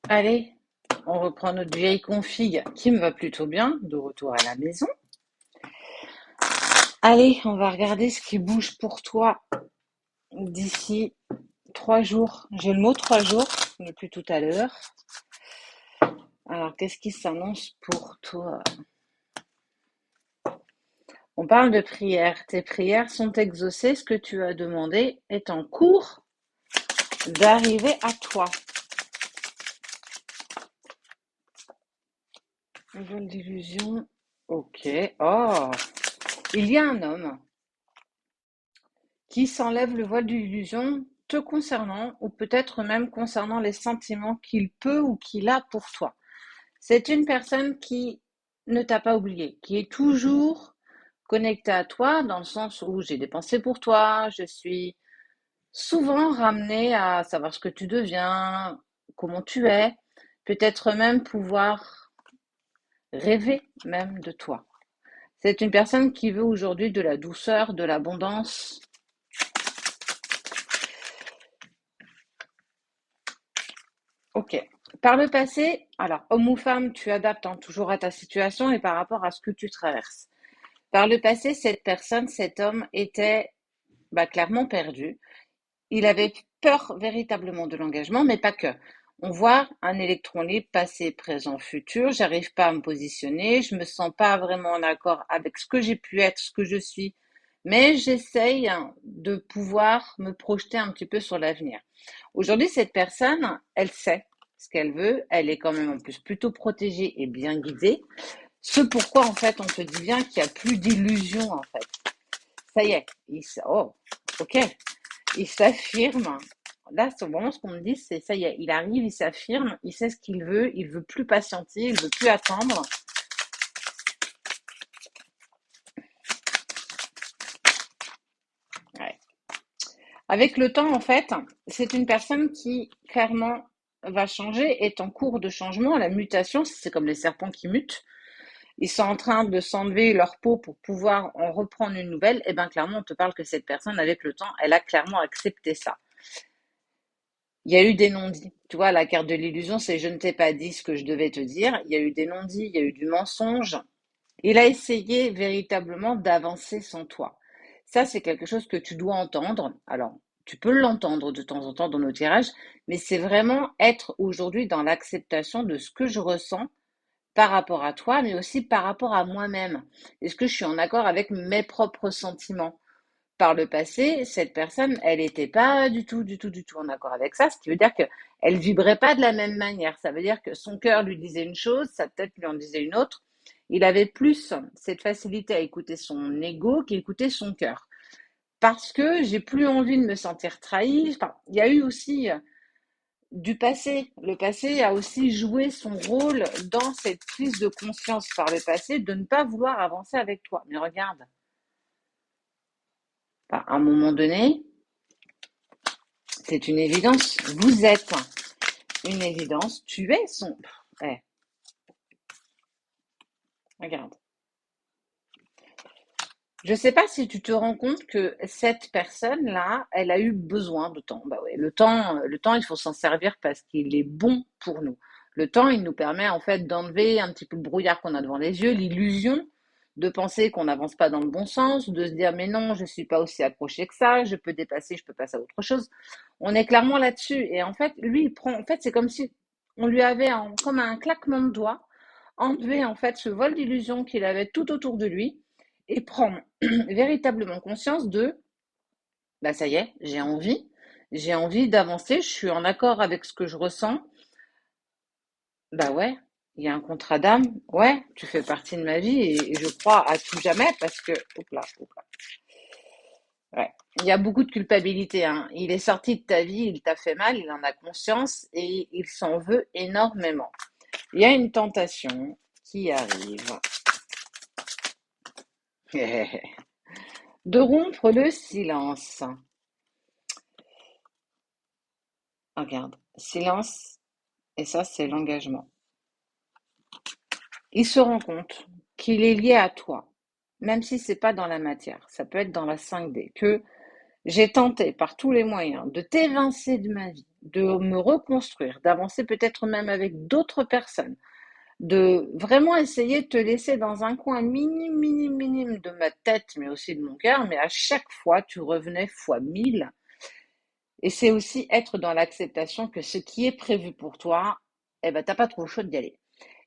Allez, on reprend notre vieille config qui me va plutôt bien, de retour à la maison. Allez, on va regarder ce qui bouge pour toi d'ici 3 jours. J'ai le mot 3 jours depuis tout à l'heure. Alors, qu'est-ce qui s'annonce pour toi? On parle de prières. Tes prières sont exaucées. Ce que tu as demandé est en cours d'arriver à toi. Vol d'illusion. Ok. Oh, il y a un homme qui s'enlève le voile d'illusion te concernant ou peut-être même concernant les sentiments qu'il peut ou qu'il a pour toi. C'est une personne qui ne t'a pas oublié, qui est toujours connectée à toi dans le sens où j'ai des pensées pour toi, je suis souvent ramenée à savoir ce que tu deviens, comment tu es, peut-être même pouvoir rêver même de toi. C'est une personne qui veut aujourd'hui de la douceur, de l'abondance. Ok. Par le passé, alors homme ou femme, tu adaptes toujours à ta situation et par rapport à ce que tu traverses. Par le passé, cette personne, cet homme était clairement perdu. Il avait peur véritablement de l'engagement, mais pas que. On voit un électron libre, passé, présent, futur. J'arrive pas à me positionner. Je me sens pas vraiment en accord avec ce que j'ai pu être, ce que je suis. Mais j'essaye de pouvoir me projeter un petit peu sur l'avenir. Aujourd'hui, cette personne, elle sait ce qu'elle veut. Elle est quand même en plus plutôt protégée et bien guidée. Ce pourquoi, en fait, on te dit bien qu'il n'y a plus d'illusion, en fait. Ça y est. Oh, ok. Il s'affirme. Là, c'est vraiment ce qu'on me dit, c'est ça y est, il arrive, il s'affirme, il sait ce il veut plus patienter, il veut plus attendre. Ouais. Avec le temps, en fait, c'est une personne qui clairement va changer, est en cours de changement. La mutation, c'est comme les serpents qui mutent. Ils sont en train de s'enlever leur peau pour pouvoir en reprendre une nouvelle. Et bien, clairement, on te parle que cette personne, avec le temps, elle a clairement accepté ça. Il y a eu des non-dits. Tu vois, la carte de l'illusion, c'est je ne t'ai pas dit ce que je devais te dire. Il y a eu des non-dits, il y a eu du mensonge. Il a essayé véritablement d'avancer sans toi. Ça, c'est quelque chose que tu dois entendre. Alors, tu peux l'entendre de temps en temps dans nos tirages, mais c'est vraiment être aujourd'hui dans l'acceptation de ce que je ressens par rapport à toi, mais aussi par rapport à moi-même. Est-ce que je suis en accord avec mes propres sentiments? Par le passé, cette personne, elle n'était pas du tout en accord avec ça, ce qui veut dire qu'elle vibrait pas de la même manière. Ça veut dire que son cœur lui disait une chose, sa tête lui en disait une autre. Il avait plus cette facilité à écouter son ego qu'écouter son cœur. Parce que j'ai plus envie de me sentir trahie. Enfin, il y a eu aussi du passé. Le passé a aussi joué son rôle dans cette prise de conscience par le passé de ne pas vouloir avancer avec toi. Mais regarde, à un moment donné, c'est une évidence. Vous êtes une évidence. Tu es son. Eh, regarde. Je ne sais pas si tu te rends compte que cette personne-là, elle a eu besoin de temps. Bah ouais, le temps, il faut s'en servir parce qu'il est bon pour nous. Le temps, il nous permet en fait d'enlever un petit peu le brouillard qu'on a devant les yeux, l'illusion de penser qu'on n'avance pas dans le bon sens, de se dire mais non, je ne suis pas aussi accroché que ça, je peux dépasser, je peux passer à autre chose. On est clairement là-dessus. Et en fait, lui, il prend. En fait, c'est comme si on lui avait, comme un claquement de doigts, enlevé en fait ce vol d'illusion qu'il avait tout autour de lui et prend véritablement conscience de, bah ça y est, j'ai envie d'avancer, je suis en accord avec ce que je ressens. Bah ouais, il y a un contrat d'âme, ouais, tu fais partie de ma vie et je crois à tout jamais parce que, hop là, ouais. Il y a beaucoup de culpabilité, hein. Il est sorti de ta vie, il t'a fait mal, il en a conscience et il s'en veut énormément. Il y a une tentation qui arrive de rompre le silence. Regarde, silence, et ça, c'est l'engagement. Il se rend compte qu'il est lié à toi, même si c'est pas dans la matière, ça peut être dans la 5D, que j'ai tenté par tous les moyens de t'évincer de ma vie, de me reconstruire, d'avancer peut-être même avec d'autres personnes, de vraiment essayer de te laisser dans un coin minime, minime, minime de ma tête, mais aussi de mon cœur, mais à chaque fois, tu revenais fois 1000. Et c'est aussi être dans l'acceptation que ce qui est prévu pour toi, eh ben, t'as pas trop chaud d'y aller.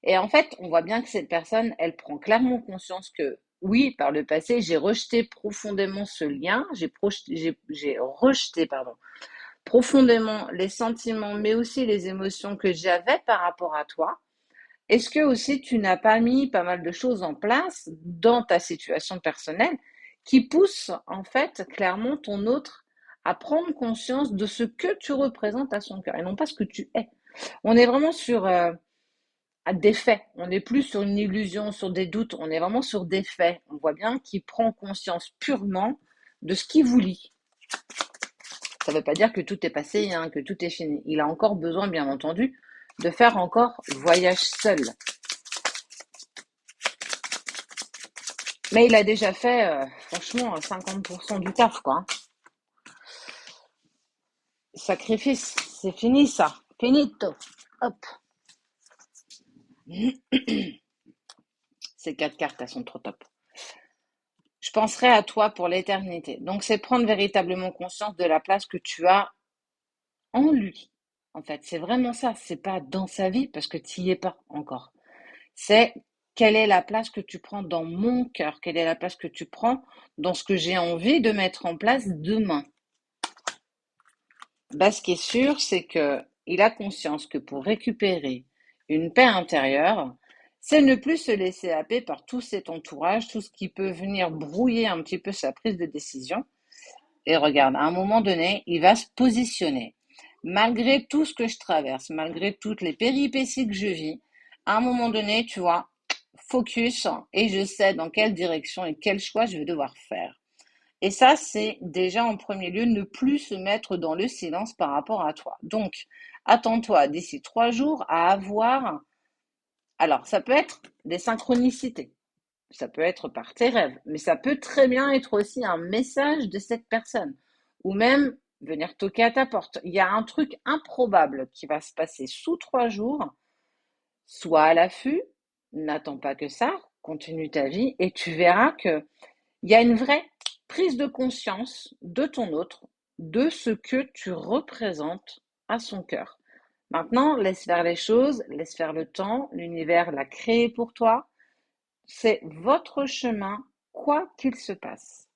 Et en fait, on voit bien que cette personne, elle prend clairement conscience que oui, par le passé, j'ai rejeté profondément ce lien, j'ai rejeté, pardon, profondément les sentiments, mais aussi les émotions que j'avais par rapport à toi. Est-ce que aussi tu n'as pas mis pas mal de choses en place dans ta situation personnelle qui poussent en fait clairement ton autre à prendre conscience de ce que tu représentes à son cœur et non pas ce que tu es. On est vraiment sur des faits, on n'est plus sur une illusion, sur des doutes, on est vraiment sur des faits. On voit bien qu'il prend conscience purement de ce qui vous lie. Ça ne veut pas dire que tout est passé, hein, que tout est fini. Il a encore besoin, bien entendu, de faire encore voyage seul. Mais il a déjà fait, franchement, 50% du taf, quoi. Sacrifice, c'est fini ça. Finito. Hop. Ces 4 cartes, elles sont trop top. Je penserai à toi pour l'éternité. Donc, c'est prendre véritablement conscience de la place que tu as en lui. En fait, c'est vraiment ça. C'est pas dans sa vie parce que tu n'y es pas encore. C'est quelle est la place que tu prends dans mon cœur, quelle est la place que tu prends dans ce que j'ai envie de mettre en place demain. Bah, ce qui est sûr, c'est que il a conscience que pour récupérer une paix intérieure, c'est ne plus se laisser happer par tout cet entourage, tout ce qui peut venir brouiller un petit peu sa prise de décision. Et regarde, à un moment donné, il va se positionner. Malgré tout ce que je traverse, malgré toutes les péripéties que je vis, à un moment donné, tu vois, focus et je sais dans quelle direction et quel choix je vais devoir faire. Et ça, c'est déjà en premier lieu ne plus se mettre dans le silence par rapport à toi. Donc, attends-toi d'ici 3 jours à avoir... Alors, ça peut être des synchronicités, ça peut être par tes rêves, mais ça peut très bien être aussi un message de cette personne, ou même venir toquer à ta porte. Il y a un truc improbable qui va se passer sous 3 jours. Sois à l'affût, n'attends pas que ça, continue ta vie, et tu verras que il y a une vraie prise de conscience de ton autre, de ce que tu représentes à son cœur. Maintenant, laisse faire les choses, laisse faire le temps, l'univers l'a créé pour toi. C'est votre chemin, quoi qu'il se passe.